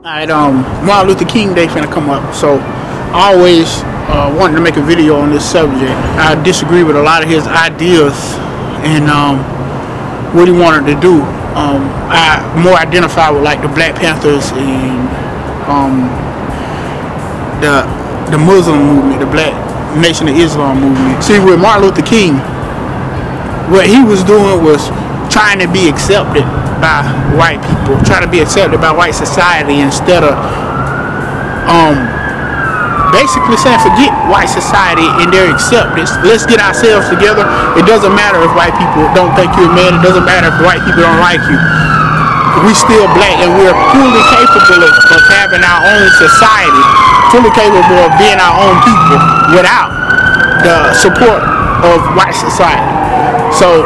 Alright, Martin Luther King Day finna come up, so I always wanted to make a video on this subject. I disagree with a lot of his ideas and what he wanted to do. I more identify with like the Black Panthers and the Muslim movement, the Black Nation of Islam movement. See, with Martin Luther King, what he was doing was trying to be accepted by white people, trying to be accepted by white society instead of basically saying forget white society and their acceptance. Let's get ourselves together. It doesn't matter if white people don't think you're a man. It doesn't matter if white people don't like you. We still black and we're fully capable of having our own society, fully capable of being our own people without the support of white society. So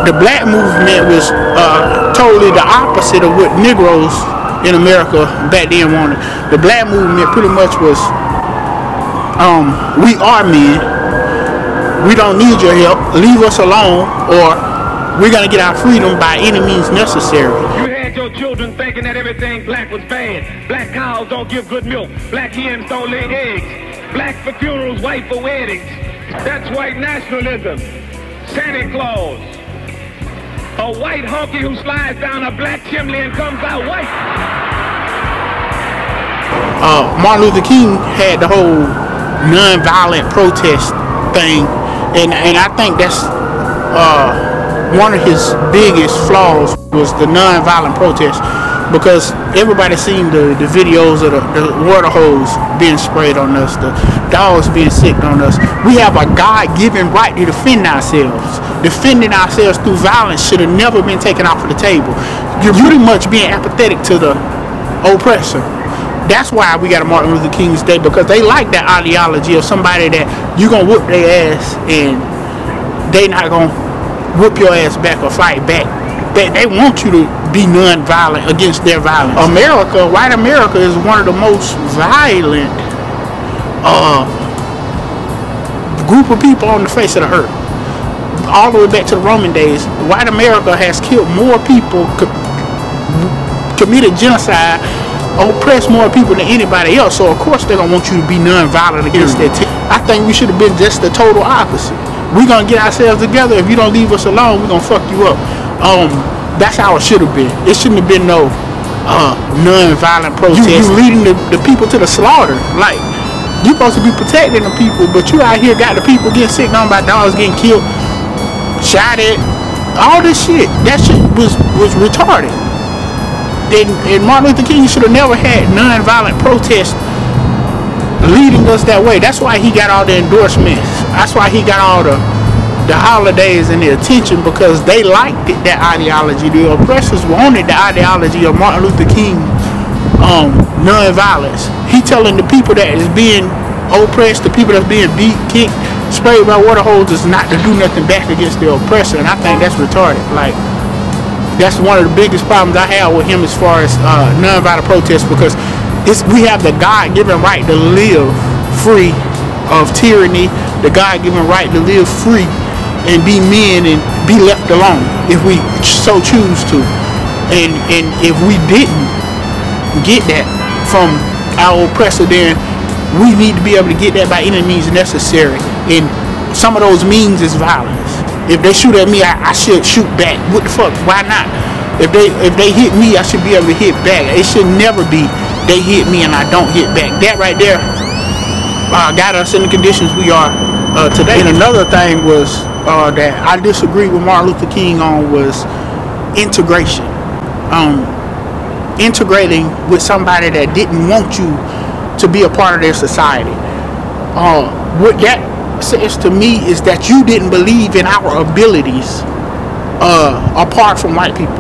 the black movement was totally the opposite of what Negroes in America back then wanted. The black movement pretty much was, we are men, we don't need your help, leave us alone, or we're gonna get our freedom by any means necessary. You had your children thinking that everything black was bad. Black cows don't give good milk, black hens don't lay eggs, black for funerals, white for weddings. That's white nationalism. Santa Claus, a white honky who slides down a black chimney and comes out white. Martin Luther King had the whole non-violent protest thing, and I think that's one of his biggest flaws was the non-violent protest, because everybody seen the videos of the water hose being sprayed on us, the dogs being sicked on us. We have a God-given right to defend ourselves. Defending ourselves through violence should have never been taken off of the table. You're pretty much being apathetic to the oppressor. That's why we got a Martin Luther King's Day, because they like that ideology of somebody that you gonna whoop their ass and they not gonna whoop your ass back or fight back. They want you to be non-violent against their violence. America, white America, is one of the most violent group of people on the face of the earth. All the way back to the Roman days, white America has killed more people, committed genocide, oppressed more people than anybody else. So of course they're gonna want you to be non-violent against that. I think we should have been just the total opposite. We're gonna get ourselves together. If you don't leave us alone, we're gonna fuck you up. That's how it should have been. It shouldn't have been no non-violent protest. You leading the people to the slaughter. Like, you supposed to be protecting the people, but you out here got the people getting sick on by dogs, getting killed, shot at, all this shit. That shit was retarded. And Martin Luther King should have never had non-violent protests leading us that way. That's why he got all the endorsements. That's why he got all the holidays and the attention, because they liked it, that ideology. The oppressors wanted the ideology of Martin Luther King, non-violence. He telling the people that is being oppressed, the people that's being beat, kicked, sprayed by water hoses, not to do nothing back against the oppressor, and I think that's retarded. Like, that's one of the biggest problems I have with him as far as non-violent protests, because we have the God-given right to live free of tyranny, the God-given right to live free and be men and be left alone if we so choose to. And if we didn't get that from our oppressor, then we need to be able to get that by any means necessary. And some of those means is violence. If they shoot at me, I should shoot back. What the fuck? Why not? If they hit me, I should be able to hit back. It should never be they hit me and I don't hit back. That right there got us in the conditions we are today. And another thing was that I disagree with Martin Luther King on was integration. Integrating with somebody that didn't want you to be a part of their society. What that says to me is that you didn't believe in our abilities apart from white people.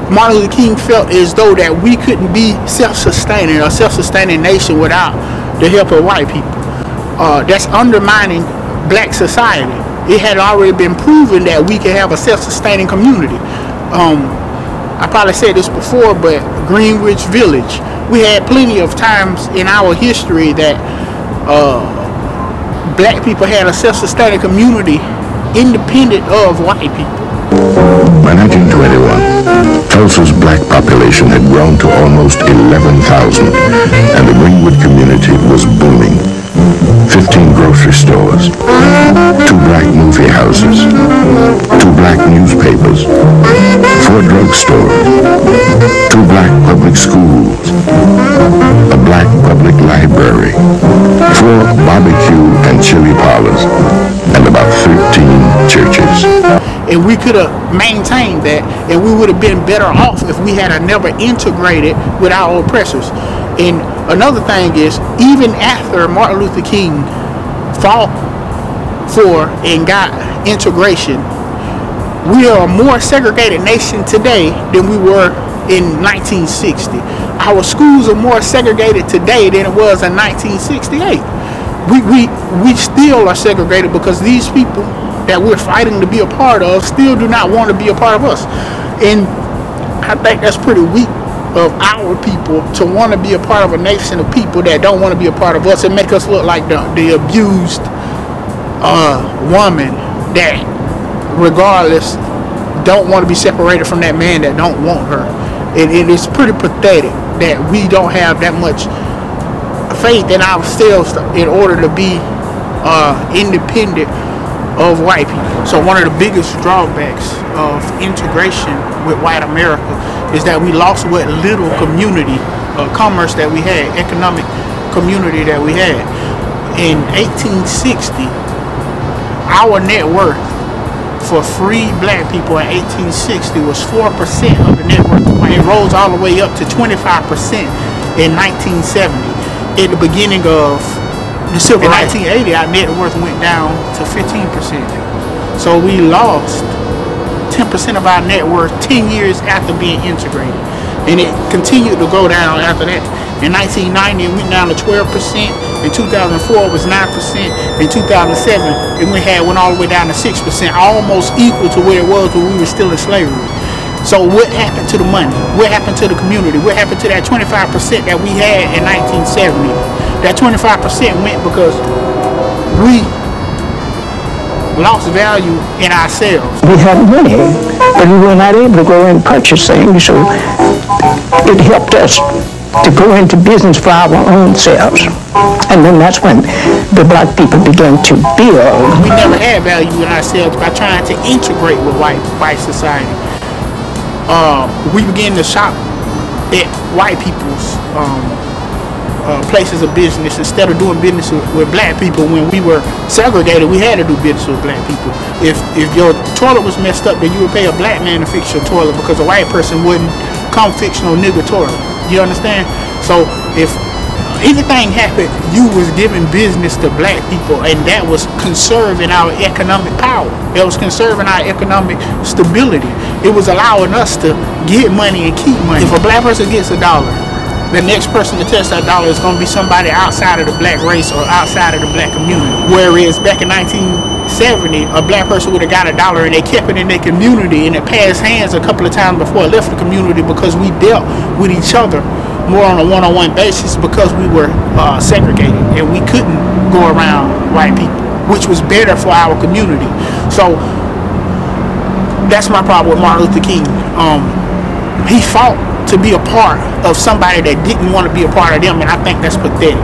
Martin Luther King felt as though that we couldn't be self-sustaining, a self-sustaining nation without the help of white people. That's undermining black society. It had already been proven that we can have a self-sustaining community. I probably said this before, but Greenwich Village, we had plenty of times in our history that black people had a self-sustaining community independent of white people. By 1921, Tulsa's black population had grown to almost 11,000, and the Greenwood community was booming. 15 grocery stores, 2 black movie houses, 2 black newspapers, 4 drugstores, 2 black public schools, a black public library, 4 barbecue and chili parlors, and about 13 churches. And we could have maintained that, and we would have been better off if we had never integrated with our oppressors. And another thing is, even after Martin Luther King fought for and got integration, we are a more segregated nation today than we were in 1960. Our schools are more segregated today than it was in 1968. We still are segregated because these people that we're fighting to be a part of still do not want to be a part of us. And I think that's pretty weak of our people to want to be a part of a nation of people that don't want to be a part of us and make us look like the abused woman that regardless don't want to be separated from that man that don't want her. And it is pretty pathetic that we don't have that much faith in ourselves in order to be independent of white people. So one of the biggest drawbacks of integration with white America is that we lost what little community, commerce that we had, economic community that we had. In 1860, our net worth for free black people in 1860 was 4% of the net worth of white. It rose all the way up to 25% in 1970. At the beginning of the civil rights. In 1980, our net worth went down to 15%. So we lost 10% of our net worth 10 years after being integrated. And it continued to go down after that. In 1990, it went down to 12%. In 2004, it was 9%. In 2007, it went all the way down to 6%, almost equal to where it was when we were still in slavery. So what happened to the money? What happened to the community? What happened to that 25% that we had in 1970? That 25% went because we lost value in ourselves. We had money, but we were not able to go and purchase things, so it helped us to go into business for our own selves. And then that's when the black people began to build. We never had value in ourselves by trying to integrate with white society. We began to shop at white people's places of business instead of doing business with black people. When we were segregated, we had to do business with black people. If your toilet was messed up, then you would pay a black man to fix your toilet because a white person wouldn't come fix no nigger toilet. You understand? So if anything happened, you was giving business to black people, and that was conserving our economic power. It was conserving our economic stability. It was allowing us to get money and keep money. If a black person gets $1, the next person to touch that dollar is going to be somebody outside of the black race or outside of the black community. Whereas back in 1970, a black person would have got $1 and they kept it in their community, and it passed hands a couple of times before it left the community because we dealt with each other more on a one-on-one basis because we were segregated and we couldn't go around white people, which was better for our community. So that's my problem with Martin Luther King. He fought to be a part of somebody that didn't want to be a part of them, and I think that's pathetic.